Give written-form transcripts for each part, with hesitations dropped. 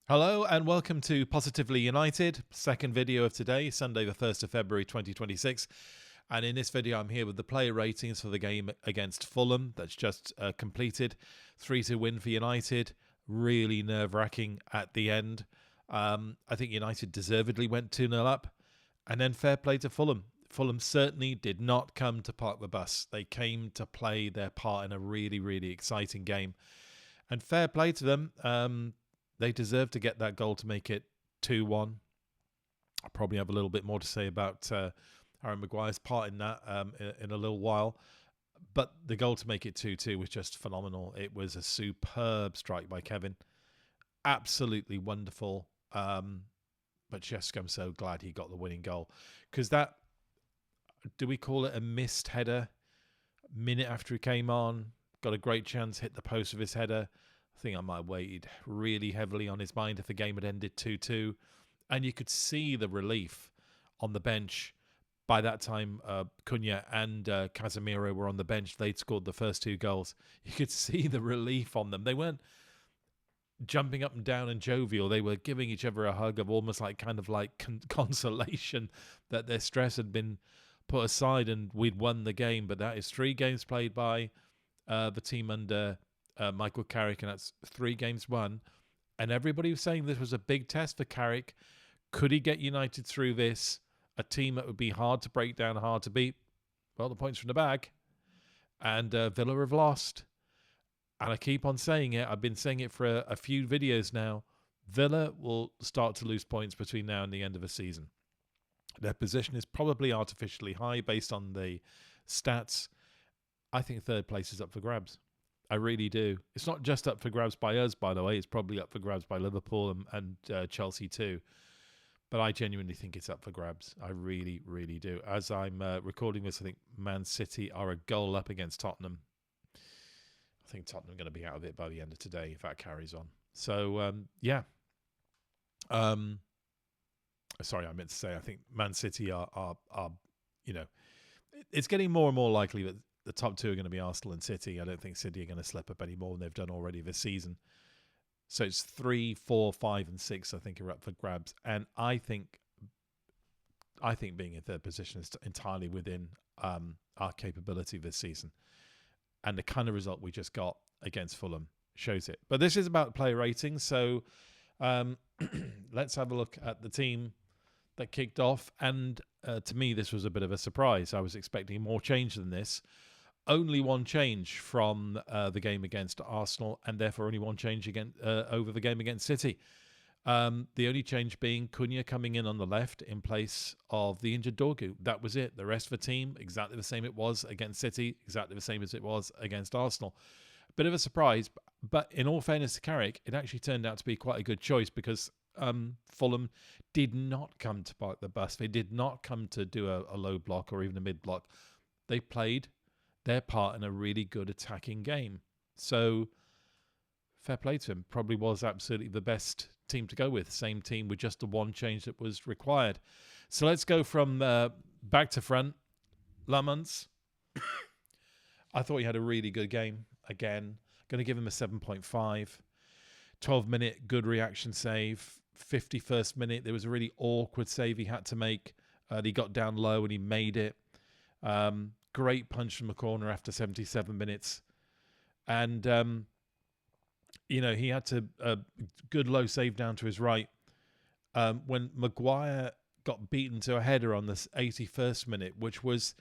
Hello and welcome to Positively United, second video of today, Sunday the 1st of February 2026. And in this video I'm here with the player ratings for the game against Fulham that's just completed. 3-2 win for United, really nerve-wracking at the end. I think United deservedly went 2-0 up. And then fair play to Fulham. Fulham certainly did not come to park the bus. They came to play their part in a really, really exciting game. And fair play to them. They deserve to get that goal to make it 2-1. I'll probably have a little bit more to say about Harry Maguire's part in that in a little while. But the goal to make it 2-2 was just phenomenal. It was a superb strike by Kevin. Absolutely wonderful. But just I'm so glad he got the winning goal. Because that, do we call it a missed header? Minute after he came on, got a great chance, hit the post with his header. I think I might have weighed really heavily on his mind if the game had ended 2-2. And you could see the relief on the bench. By that time, Cunha and Casemiro were on the bench. They'd scored the first two goals. You could see the relief on them. They weren't jumping up and down and jovial. They were giving each other a hug of almost like kind of like consolation that their stress had been put aside and we'd won the game. But that is 3 games played by the team under Michael Carrick, and that's 3 games won. And everybody was saying this was a big test for Carrick. Could he get United through this? A team that would be hard to break down, hard to beat. Well, the points from the bag. And Villa have lost. And I keep on saying it. I've been saying it for a few videos now. Villa will start to lose points between now and the end of the season. Their position is probably artificially high based on the stats. I think third place is up for grabs. I really do. It's not just up for grabs by us, by the way. It's probably up for grabs by Liverpool and Chelsea too. But I genuinely think it's up for grabs. I really, really do. As I'm recording this, I think Man City are a goal up against Tottenham. I think Tottenham are going to be out of it by the end of today if that carries on. So, yeah. Sorry, I meant to say I think Man City are you know, it's getting more and more likely that the top 2 are going to be Arsenal and City. I don't think City are going to slip up any more than they've done already this season. So it's 3, 4, 5, and 6, I think, are up for grabs. And I think being in third position is entirely within our capability this season. And the kind of result we just got against Fulham shows it. But this is about player ratings. So let's have a look at the team that kicked off. And to me, this was a bit of a surprise. I was expecting more change than this. Only one change from the game against Arsenal, and therefore only one change again over the game against City. The only change being Cunha coming in on the left in place of the injured Dorgu. That was it. The rest of the team, exactly the same it was against City, exactly the same as it was against Arsenal. Bit of a surprise, but in all fairness to Carrick, it actually turned out to be quite a good choice because Fulham did not come to park the bus. They did not come to do a low block or even a mid block. They played their part in a really good attacking game. So fair play to him. Probably was absolutely the best team to go with. Same team with just the one change that was required. So let's go from back to front. Lamans. I thought he had a really good game. Again, going to give him a 7.5. 12-minute good reaction save. 51st minute, there was a really awkward save he had to make. He got down low and he made it. Great punch from the corner after 77 minutes. And, he had to good low save down to his right. When Maguire got beaten to a header on the 81st minute, which was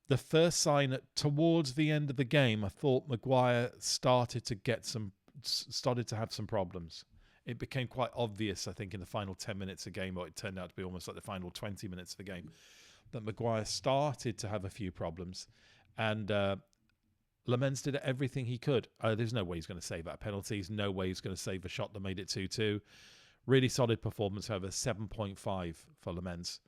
the first sign that towards the end of the game, I thought Maguire started to have some problems. It became quite obvious, I think, in the final 10 minutes of the game, or it turned out to be almost like the final 20 minutes of the game, that Maguire started to have a few problems. And Lamens did everything he could. There's no way he's going to save that penalty. There's no way he's going to save a shot that made it 2-2. Really solid performance, however, 7.5 for Lamens.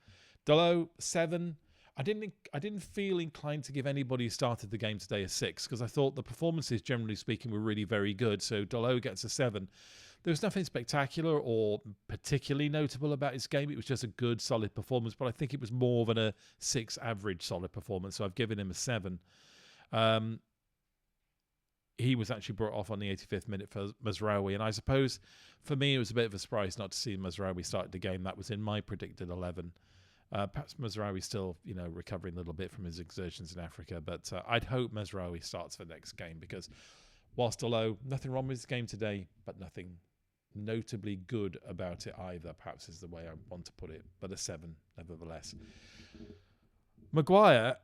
Dalot, 7. I didn't feel inclined to give anybody who started the game today a 6 because I thought the performances, generally speaking, were really very good. So Dalot gets a 7. There was nothing spectacular or particularly notable about his game. It was just a good, solid performance, but I think it was more than a 6 average solid performance. So I've given him a 7. he was actually brought off on the 85th minute for Mazraoui. And I suppose for me, it was a bit of a surprise not to see Mazraoui start the game. That was in my predicted 11. Perhaps Mazraoui still, recovering a little bit from his exertions in Africa. But I'd hope Mazraoui starts for the next game because whilst although nothing wrong with his game today, but nothing notably good about it either, perhaps is the way I want to put it. But a 7, nevertheless. Maguire,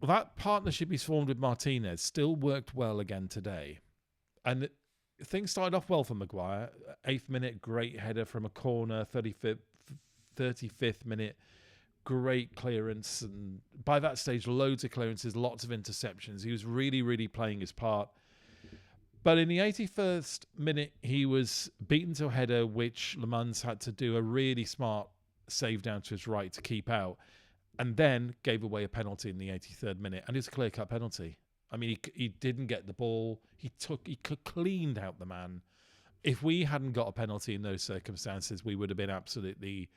that partnership he's formed with Martinez still worked well again today. And things started off well for Maguire. 8th minute, great header from a corner. 35th minute, great clearance. And by that stage, loads of clearances, lots of interceptions. He was really, really playing his part. But in the 81st minute, he was beaten to a header, which Le Mans had to do a really smart save down to his right to keep out. And then gave away a penalty in the 83rd minute. And it's a clear-cut penalty. I mean, he didn't get the ball. He cleaned out the man. If we hadn't got a penalty in those circumstances, we would have been absolutely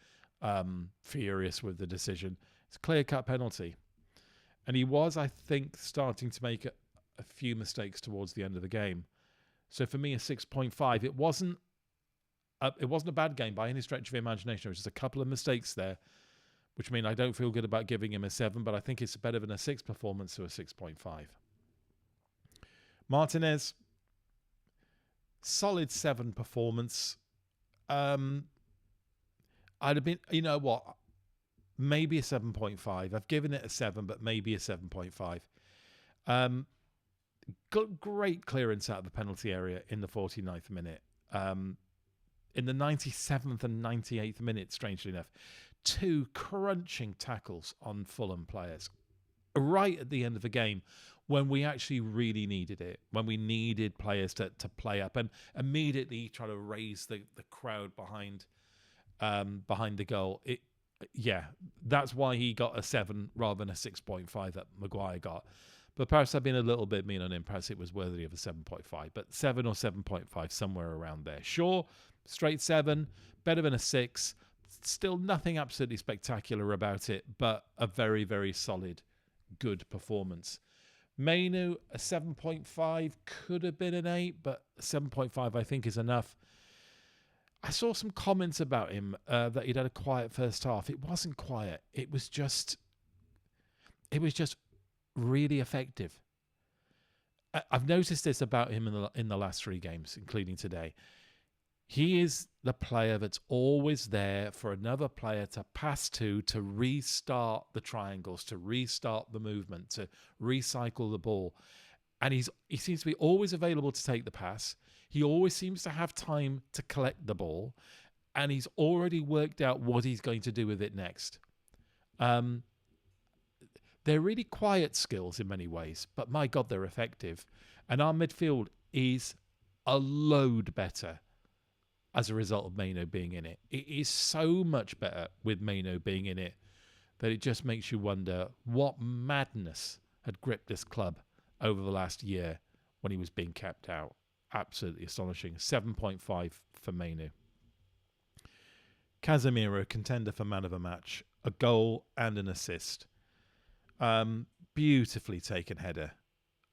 furious with the decision. It's a clear-cut penalty. And he was, I think, starting to make a few mistakes towards the end of the game. So for me, a 6.5. It wasn't a bad game by any stretch of the imagination. There was just a couple of mistakes there, which mean I don't feel good about giving him a 7, but I think it's better than a 6 performance to a 6.5. Martinez, solid 7 performance. I'd have been, maybe a 7.5. I've given it a 7, but maybe a 7.5. Got great clearance out of the penalty area in the 49th minute. In the 97th and 98th minute, strangely enough, 2 crunching tackles on Fulham players right at the end of the game when we actually really needed it, when we needed players to play up and immediately try to raise the crowd behind the goal. That's why he got a 7 rather than a 6.5 that Maguire got. But perhaps I've been a little bit mean on him. Perhaps it was worthy of a 7.5. But 7 or 7.5, somewhere around there. Sure, straight 7, better than a 6. Still nothing absolutely spectacular about it, but a very, very solid, good performance. Mainu, a 7.5, could have been an 8, but 7.5 I think is enough. I saw some comments about him that he'd had a quiet first half. It wasn't quiet. It was just really effective. I've noticed this about him in the last 3 games, including today. He is the player that's always there for another player to pass to restart the triangles, to restart the movement, to recycle the ball. And he seems to be always available to take the pass. He always seems to have time to collect the ball. And he's already worked out what he's going to do with it next. They're really quiet skills in many ways, but my God, they're effective. And our midfield is a load better as a result of Maino being in it. It is so much better with Maino being in it that it just makes you wonder what madness had gripped this club over the last year when he was being kept out. Absolutely astonishing. 7.5 for Maino. Casemiro, contender for man of the match. A goal and an assist. Beautifully taken header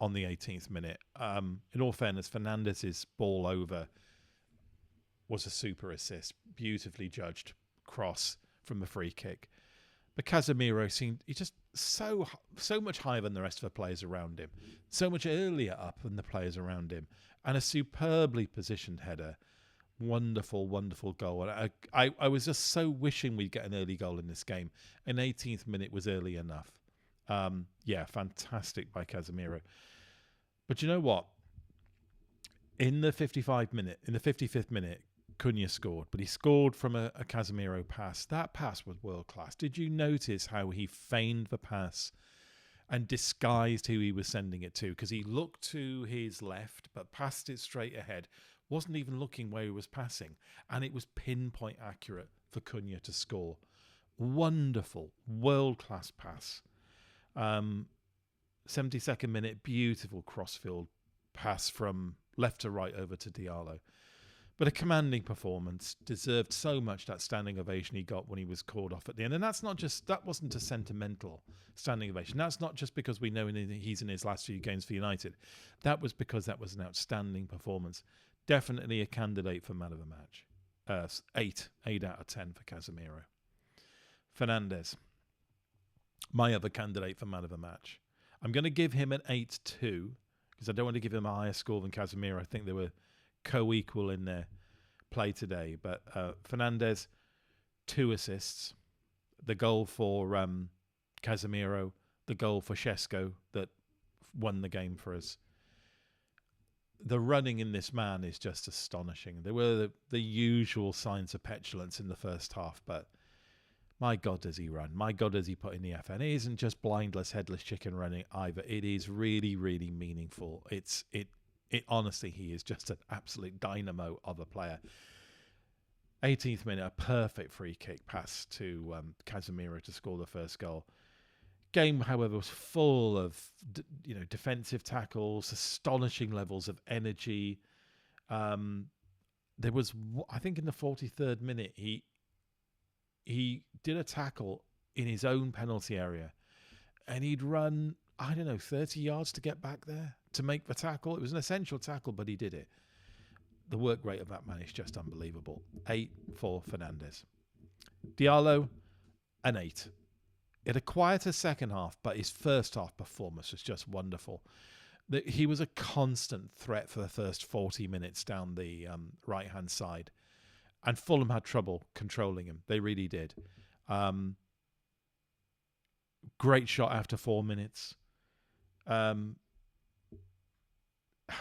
on the 18th minute. In all fairness, Fernandez's ball over was a super assist. Beautifully judged cross from the free kick. But Casemiro seemed just so much higher than the rest of the players around him. So much earlier up than the players around him. And a superbly positioned header. Wonderful, wonderful goal. And I was just so wishing we'd get an early goal in this game. An 18th minute was early enough. Fantastic by Casemiro. But you know what? In the 55th minute, Cunha scored, but he scored from a Casemiro pass. That pass was world class. Did you notice how he feigned the pass and disguised who he was sending it to? Because he looked to his left, but passed it straight ahead. Wasn't even looking where he was passing. And it was pinpoint accurate for Cunha to score. Wonderful, world-class pass. 72nd minute, beautiful crossfield pass from left to right over to Diallo. But a commanding performance, deserved so much that standing ovation he got when he was called off at the end. And that wasn't a sentimental standing ovation. That's not just because we know he's in his last few games for United. That was because that was an outstanding performance. Definitely a candidate for man of the match. 8 out of 10 for Casemiro. Fernandes, my other candidate for man of the match. I'm going to give him an 8-2 because I don't want to give him a higher score than Casemiro. I think they were co-equal in their play today. But Fernandes, 2 assists. The goal for Casemiro, the goal for Šeško that won the game for us. The running in this man is just astonishing. There were the usual signs of petulance in the first half, but my God, does he run. My God, does he put in the effort. And it isn't just blindless, headless chicken running either. It is really, really meaningful. It honestly, he is just an absolute dynamo of a player. 18th minute, a perfect free kick pass to Casemiro to score the first goal. Game, however, was full of defensive tackles, astonishing levels of energy. There was, I think, in the 43rd minute, he did a tackle in his own penalty area, and he'd run 30 yards to get back there to make the tackle. It was an essential tackle, but he did it. The work rate of that man is just unbelievable. 8 for Fernandes. Diallo, an 8. He had a quieter second half, but his first half performance was just wonderful. He was a constant threat for the first 40 minutes down the right-hand side. And Fulham had trouble controlling him. They really did. Great shot after 4 minutes.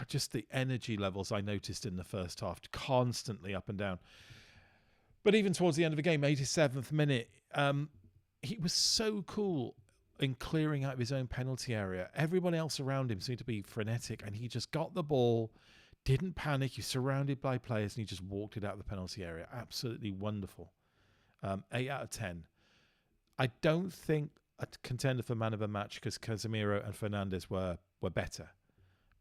Just the energy levels I noticed in the first half, constantly up and down. But even towards the end of the game, 87th minute, he was so cool in clearing out of his own penalty area. Everybody else around him seemed to be frenetic, and he just got the ball, didn't panic. He was surrounded by players, and he just walked it out of the penalty area. Absolutely wonderful. 8 out of 10. I don't think a contender for man of the match because Casemiro and Fernandes were better.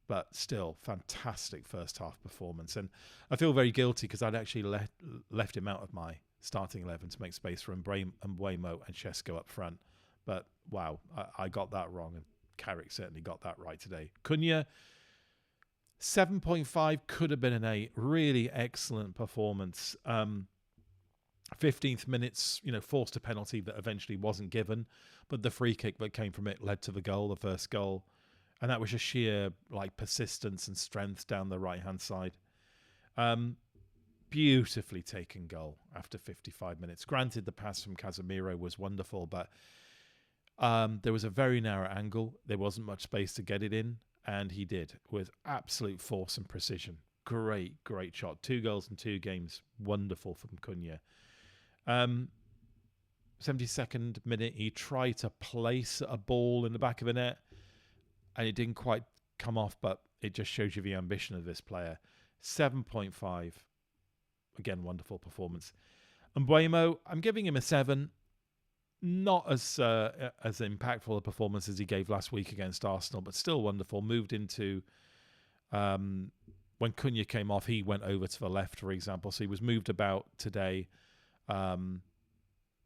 But still, fantastic first half performance. And I feel very guilty because I'd actually left him out of my starting 11 to make space for Mbeumo and Šeško up front. But wow, I got that wrong, and Carrick certainly got that right today. Cunha, 7.5, could have been an 8. Really excellent performance. 15th minutes, forced a penalty that eventually wasn't given, but the free kick that came from it led to the goal, the first goal. And that was a sheer persistence and strength down the right-hand side. Beautifully taken goal after 55 minutes. Granted, the pass from Casemiro was wonderful, but there was a very narrow angle. There wasn't much space to get it in, and he did with absolute force and precision. Great, great shot. 2 goals in 2 games. Wonderful from Cunha. 72nd minute, he tried to place a ball in the back of the net, and it didn't quite come off, but it just shows you the ambition of this player. 7.5. Again, wonderful performance. And Mbeumo, I'm giving him a 7. Not as impactful a performance as he gave last week against Arsenal, but still wonderful. Moved into... when Cunha came off, he went over to the left, for example. So he was moved about today. But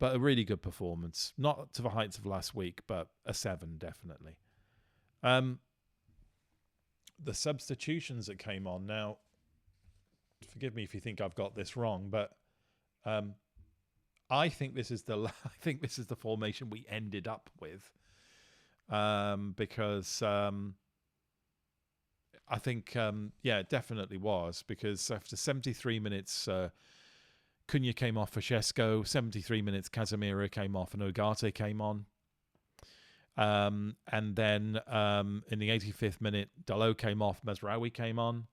a really good performance. Not to the heights of last week, but a 7, definitely. The substitutions that came on now, forgive me if you think I've got this wrong, but I think this is the formation we ended up with, because I think it definitely was, because after 73 minutes Cunha came off for Šeško, 73 minutes Casemiro came off and Ugarte came on. And then in the 85th minute, Dalot came off, Mazraoui came on.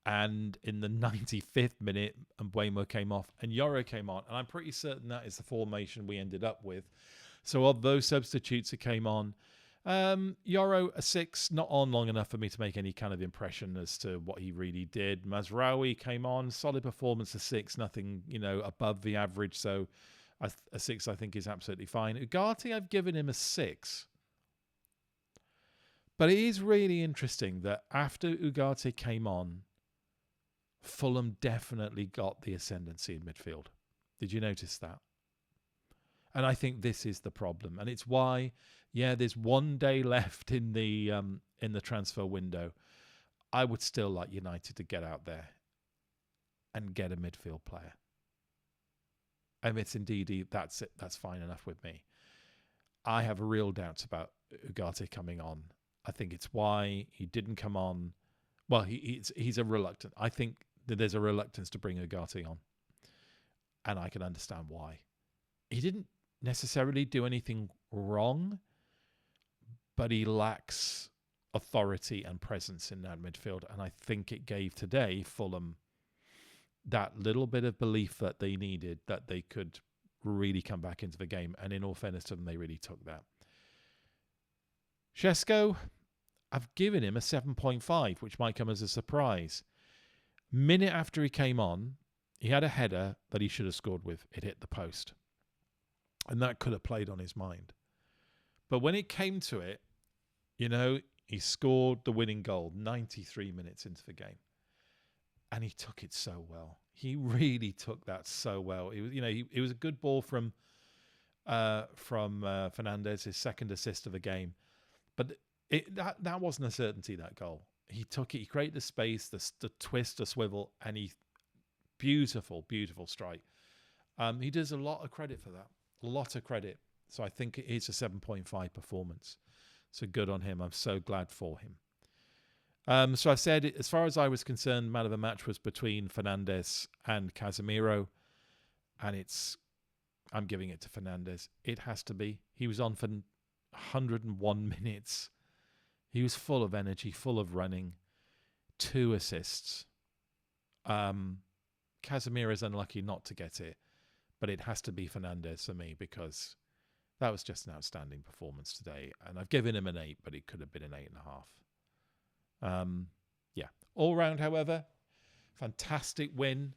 And in the 95th minute, Mbeumo came off and Yoro came on. And I'm pretty certain that is the formation we ended up with. So of those substitutes that came on, Yoro, a 6, not on long enough for me to make any kind of impression as to what he really did. Mazraoui came on, solid performance, a 6, nothing, above the average. So a 6, I think, is absolutely fine. Ugarte, I've given him a 6. But it is really interesting that after Ugarte came on, Fulham definitely got the ascendancy in midfield. Did you notice that? And I think this is the problem, and it's why, there's 1 day left in the transfer window. I would still like United to get out there and get a midfield player. And it's indeed, that's it. That's fine enough with me. I have real doubts about Ugarte coming on. I think it's why he didn't come on. Well, he's a reluctant. I think that there's a reluctance to bring Ugarte on, and I can understand why. He didn't necessarily do anything wrong, but he lacks authority and presence in that midfield, and I think it gave today Fulham that little bit of belief that they needed, that they could really come back into the game. And in all fairness to them, they really took that. Šeško, I've given him a 7.5, which might come as a surprise. Minute after he came on, he had a header that he should have scored with. It hit the post. And that could have played on his mind. But when it came to it, he scored the winning goal 93 minutes into the game. And he took it so well. He really took that so well. It was, it was a good ball from Fernandes, his second assist of the game. But that wasn't a certainty, that goal. He took it. He created the space, the twist, the swivel, and beautiful, beautiful strike. He does a lot of credit for that. A lot of credit. So I think it's a 7.5 performance. So good on him. I'm so glad for him. So I said, as far as I was concerned, man of the match was between Fernandes and Casemiro. And I'm giving it to Fernandes. It has to be. He was on for 101 minutes. He was full of energy, full of running. 2 assists. Casemiro is unlucky not to get it. But it has to be Fernandes for me, because that was just an outstanding performance today. And I've given him an 8, but it could have been an 8.5. All round, however, fantastic win.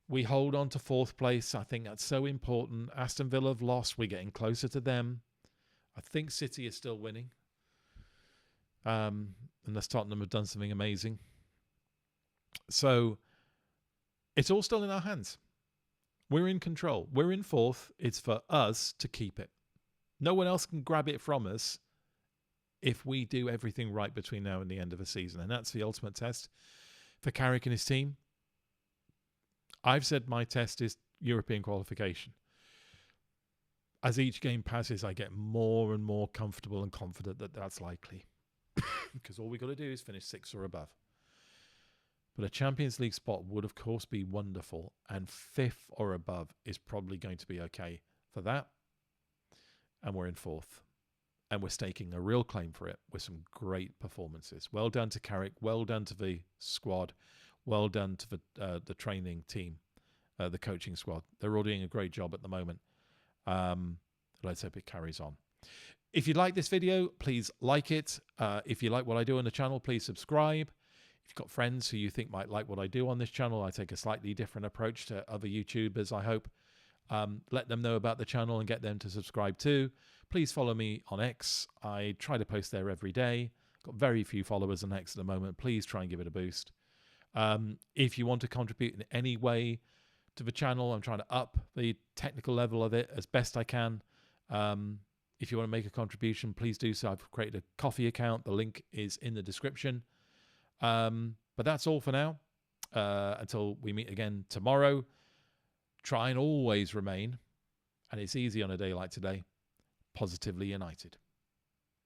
We hold on to 4th place. I think that's so important. Aston Villa have lost. We're getting closer to them. I think City is still winning. Unless Tottenham have done something amazing. So it's all still in our hands. We're in control. We're in 4th. It's for us to keep it. No one else can grab it from us if we do everything right between now and the end of the season. And that's the ultimate test for Carrick and his team. I've said my test is European qualification. As each game passes, I get more and more comfortable and confident that that's likely. Because all we've got to do is finish 6th or above. But a Champions League spot would, of course, be wonderful. And 5th or above is probably going to be okay for that. And we're in 4th. And we're staking a real claim for it with some great performances. Well done to Carrick. Well done to the squad. Well done to the training team, the coaching squad. They're all doing a great job at the moment. Let's hope it carries on. If you like this video, please like it. If you like what I do on the channel, please subscribe. If you've got friends who you think might like what I do on this channel, I take a slightly different approach to other YouTubers, I hope. Let them know about the channel and get them to subscribe too. Please follow me on X. I try to post there every day. Got very few followers on X at the moment. Please try and give it a boost. If you want to contribute in any way to the channel, I'm trying to up the technical level of it as best I can. If you want to make a contribution, please do so. I've created a coffee account. The link is in the description. But that's all for now. Until we meet again tomorrow. Try and always remain, and it's easy on a day like today, positively united.